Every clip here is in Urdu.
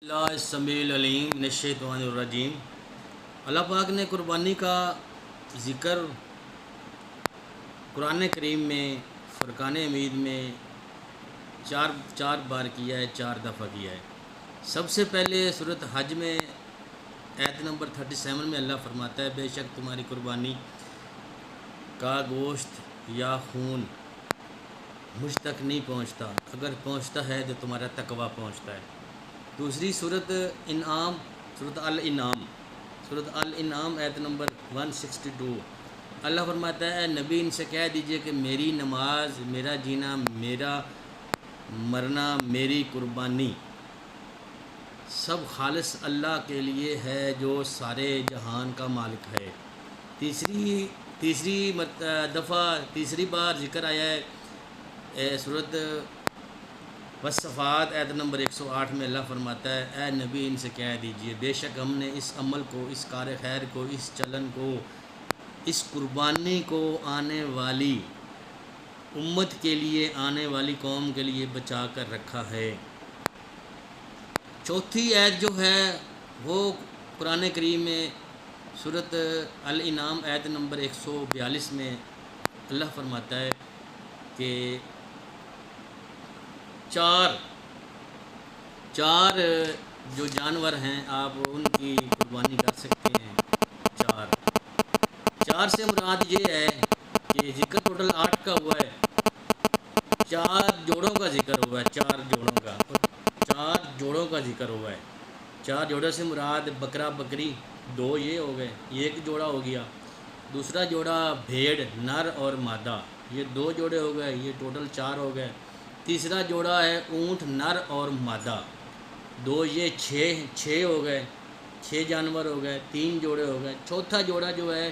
اللہ السمیع العلیم من الشیطان الرجیم۔ اللہ پاک نے قربانی کا ذکر قرآن کریم میں فرقان حمید میں چار بار کیا ہے، 4 دفعہ کیا ہے۔ سب سے پہلے سورۃ حج میں آیت نمبر 37 میں اللہ فرماتا ہے، بے شک تمہاری قربانی کا گوشت یا خون مجھ تک نہیں پہنچتا، اگر پہنچتا ہے تو تمہارا تقویٰ پہنچتا ہے۔ دوسری سورۃ انعام، سورۃ الانعام آیت نمبر 162، اللہ فرماتا ہے، نبی ان سے کہہ دیجئے کہ میری نماز، میرا جینا، میرا مرنا، میری قربانی سب خالص اللہ کے لیے ہے جو سارے جہان کا مالک ہے۔ تیسری بار ذکر آیا ہے سورۃ والصفات آیت نمبر 108 میں اللہ فرماتا ہے، اے نبی ان سے کہہ دیجئے بے شک ہم نے اس عمل کو، اس کار خیر کو، اس چلن کو، اس قربانی کو آنے والی امت کے لیے، آنے والی قوم کے لیے بچا کر رکھا ہے۔ چوتھی آیت جو ہے وہ قرآن کریم میں سورۃ الانعام آیت نمبر 142 میں اللہ فرماتا ہے کہ چار جو جانور ہیں آپ ان کی قربانی کر سکتے ہیں۔ چار سے مراد یہ ہے کہ ذکر ٹوٹل 8 کا ہوا ہے، 4 جوڑوں کا ذکر ہوا ہے، 4 جوڑوں کا ذکر ہوا ہے۔ 4 جوڑوں سے مراد بکرا بکری 2 یہ ہو گئے، یہ ایک جوڑا ہو گیا۔ دوسرا جوڑا بھیڑ نر اور مادہ، یہ 2 جوڑے ہو گئے، یہ ٹوٹل 4 ہو گئے۔ تیسرا جوڑا ہے اونٹ نر اور مادہ 2، یہ 6 ہو گئے، 6 جانور ہو گئے، 3 جوڑے ہو گئے۔ چوتھا جوڑا جو ہے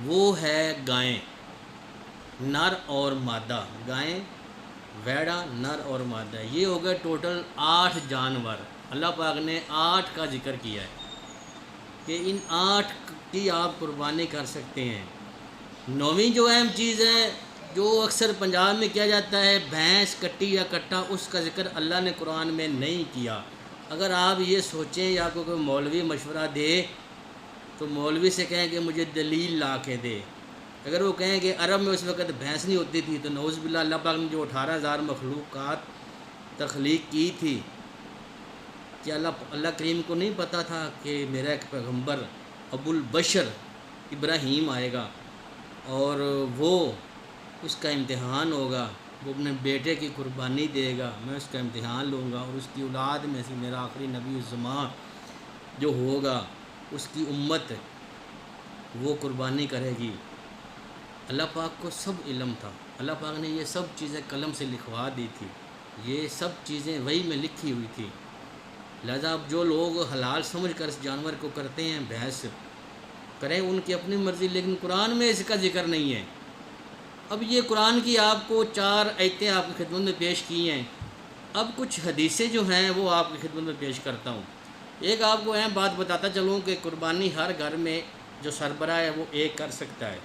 وہ ہے گائیں نر اور مادہ، گائیں ویڑا نر اور مادہ، یہ ہو گئے ٹوٹل 8 جانور۔ اللہ پاک نے 8 کا ذکر کیا ہے کہ ان 8 کی آپ قربانی کر سکتے ہیں۔ 9ویں جو اہم چیز ہے جو اکثر پنجاب میں کیا جاتا ہے، بھینس کٹی یا کٹا، اس کا ذکر اللہ نے قرآن میں نہیں کیا۔ اگر آپ یہ سوچیں یا کوئی مولوی مشورہ دے تو مولوی سے کہیں کہ مجھے دلیل لا کے دے۔ اگر وہ کہیں کہ عرب میں اس وقت بھینس نہیں ہوتی تھی تو نعوذ باللہ، اللہ پاک نے جو 18,000 مخلوقات تخلیق کی تھی، کہ اللہ کریم کو نہیں پتہ تھا کہ میرا ایک پیغمبر ابو البشر ابراہیم آئے گا اور وہ اس کا امتحان ہوگا، وہ اپنے بیٹے کی قربانی دے گا، میں اس کا امتحان لوں گا اور اس کی اولاد میں سے میرا آخری نبی الزمان جو ہوگا اس کی امت وہ قربانی کرے گی۔ اللہ پاک کو سب علم تھا، اللہ پاک نے یہ سب چیزیں قلم سے لکھوا دی تھی، یہ سب چیزیں وحی میں لکھی ہوئی تھی۔ لہذا اب جو لوگ حلال سمجھ کر اس جانور کو کرتے ہیں، بھینس کریں ان کی اپنی مرضی، لیکن قرآن میں اس کا ذکر نہیں ہے۔ اب یہ قرآن کی آپ کو 4 آیتیں آپ کی خدمت میں پیش کی ہیں، اب کچھ حدیثیں جو ہیں وہ آپ کی خدمت میں پیش کرتا ہوں۔ ایک آپ کو اہم بات بتاتا چلوں کہ قربانی ہر گھر میں جو سربراہ ہے وہ ایک کر سکتا ہے،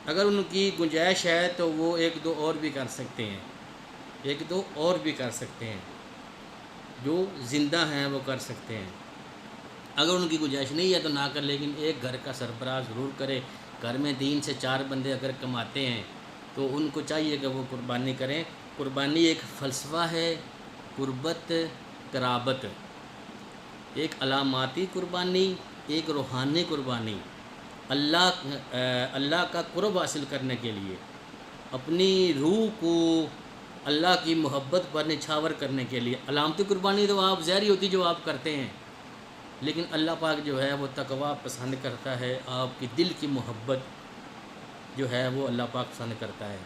اگر ان کی گنجائش ہے تو وہ 1-2 اور بھی کر سکتے ہیں، 1-2 اور بھی کر سکتے ہیں، جو زندہ ہیں وہ کر سکتے ہیں۔ اگر ان کی گنجائش نہیں ہے تو نہ کر، لیکن ایک گھر کا سربراہ ضرور کرے۔ گھر میں 3 سے 4 بندے اگر کماتے ہیں تو ان کو چاہیے کہ وہ قربانی کریں۔ قربانی ایک فلسفہ ہے، قربت قرابت، ایک علاماتی قربانی، ایک روحانی قربانی، اللہ کا قرب حاصل کرنے کے لیے، اپنی روح کو اللہ کی محبت پر نچھاور کرنے کے لیے۔ علامتی قربانی تو آپ ظاہری ہوتی جو آپ کرتے ہیں، لیکن اللہ پاک جو ہے وہ تقویٰ پسند کرتا ہے، آپ کی دل کی محبت جو ہے وہ اللہ پاک پسند کرتا ہے۔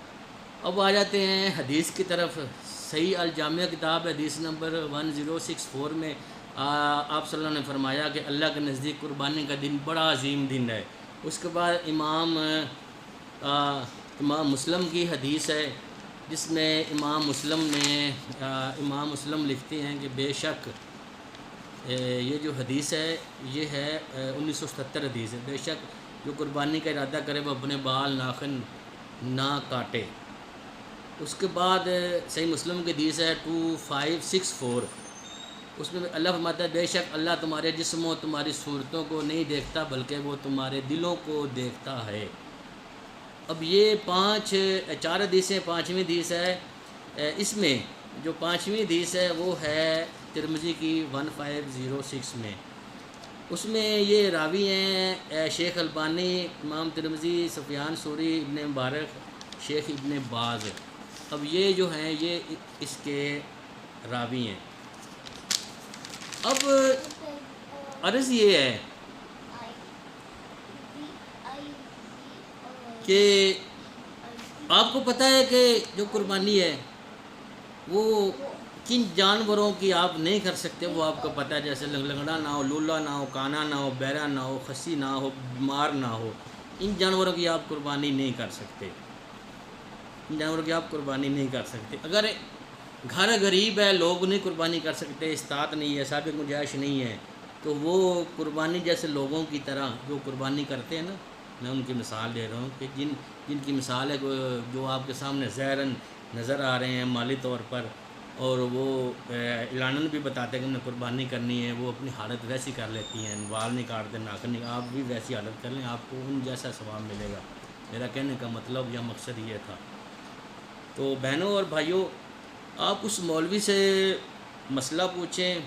اب آ جاتے ہیں حدیث کی طرف۔ صحیح الجامع کتاب حدیث نمبر 1064 میں آپ صلی اللہ علیہ وسلم نے فرمایا کہ اللہ کے نزدیک قربانی کا دن بڑا عظیم دن ہے۔ اس کے بعد امام مسلم کی حدیث ہے جس میں امام مسلم لکھتے ہیں کہ بے شک یہ جو حدیث ہے یہ ہے 1977 حدیث ہے، بے شک جو قربانی کا ارادہ کرے وہ اپنے بال ناخن نہ کاٹے۔ اس کے بعد صحیح مسلم کی حدیث ہے 2564 اس میں اللہ فرماتا ہے بے شک اللہ تمہارے جسموں تمہاری صورتوں کو نہیں دیکھتا بلکہ وہ تمہارے دلوں کو دیکھتا ہے۔ اب یہ چار حدیثیں، پانچویں حدیث ہے اس میں جو پانچویں حدیث ہے وہ ہے ترمذی کی 1506 میں۔ اس میں یہ راوی ہیں شیخ البانی، امام ترمذی، سفیان ثوری، ابن مبارک، شیخ ابن باز۔ اب یہ جو ہیں یہ اس کے راوی ہیں۔ اب عرض یہ ہے کہ آپ کو پتہ ہے کہ جو قربانی ہے وہ کن جانوروں کی آپ نہیں کر سکتے، وہ آپ کو پتہ ہے، جیسے لنگڑا نہ ہو، لولا نہ ہو، کانا نہ ہو، بہرا نہ ہو، خصی نہ ہو، بیمار نہ ہو، ان جانوروں کی آپ قربانی نہیں کر سکتے، ان جانوروں کی آپ قربانی نہیں کر سکتے۔ اگر گھر غریب ہے، لوگ نہیں قربانی کر سکتے، استطاعت نہیں ہے، صاحب گنجائش نہیں ہے، تو وہ قربانی جیسے لوگوں کی طرح جو قربانی کرتے ہیں نا، میں ان کی مثال دے رہا ہوں کہ جن کی مثال ہے جو آپ کے سامنے ظاہراً نظر آ رہے ہیں مالی طور پر، اور وہ اعلاناً بھی بتاتے ہیں کہ ہم نے قربانی کرنی ہے، وہ اپنی حالت ویسی کر لیتی ہیں، بال نہیں کاٹتے، ناخن نہیں، آپ بھی ویسی حالت کر لیں، آپ کو ان جیسا ثواب ملے گا۔ میرا کہنے کا مطلب یا مقصد یہ تھا۔ تو بہنوں اور بھائیوں، آپ اس مولوی سے مسئلہ پوچھیں،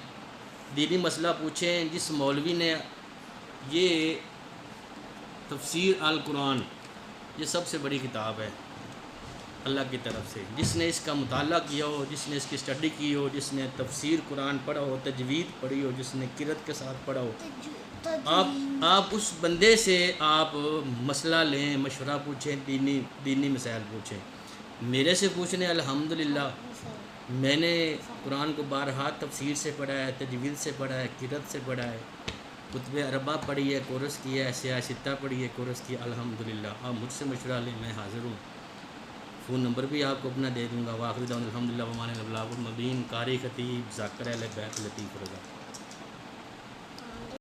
دینی مسئلہ پوچھیں جس مولوی نے یہ تفسیر القرآن، یہ سب سے بڑی کتاب ہے اللہ کی طرف سے، جس نے اس کا مطالعہ کیا ہو، جس نے اس کی اسٹڈی کی ہو، جس نے تفسیر قرآن پڑھا ہو، تجوید پڑھی ہو، جس نے قرأت کے ساتھ پڑھا ہو، آپ اس بندے سے آپ مسئلہ لیں، مشورہ پوچھیں، دینی مسائل پوچھیں۔ میرے سے پوچھنے الحمدللہ میں نے قرآن کو بارہا تفسیر سے پڑھا ہے، تجوید سے پڑھا ہے، قرأت سے پڑھا ہے، کتب اربع پڑھی ہے، کورس کیا ہے، سیاستہ پڑھی ہے، کورس کیا، الحمدللہ۔ آپ مجھ سے مشورہ لیں، میں حاضر ہوں۔ فون نمبر بھی آپ کو اپنا دے دوں گا۔ واخر دعوانا الحمدللہ وما علینا البلاغ المبین۔ قاری خطیب ذاکر اہل بیت لطیف رضا۔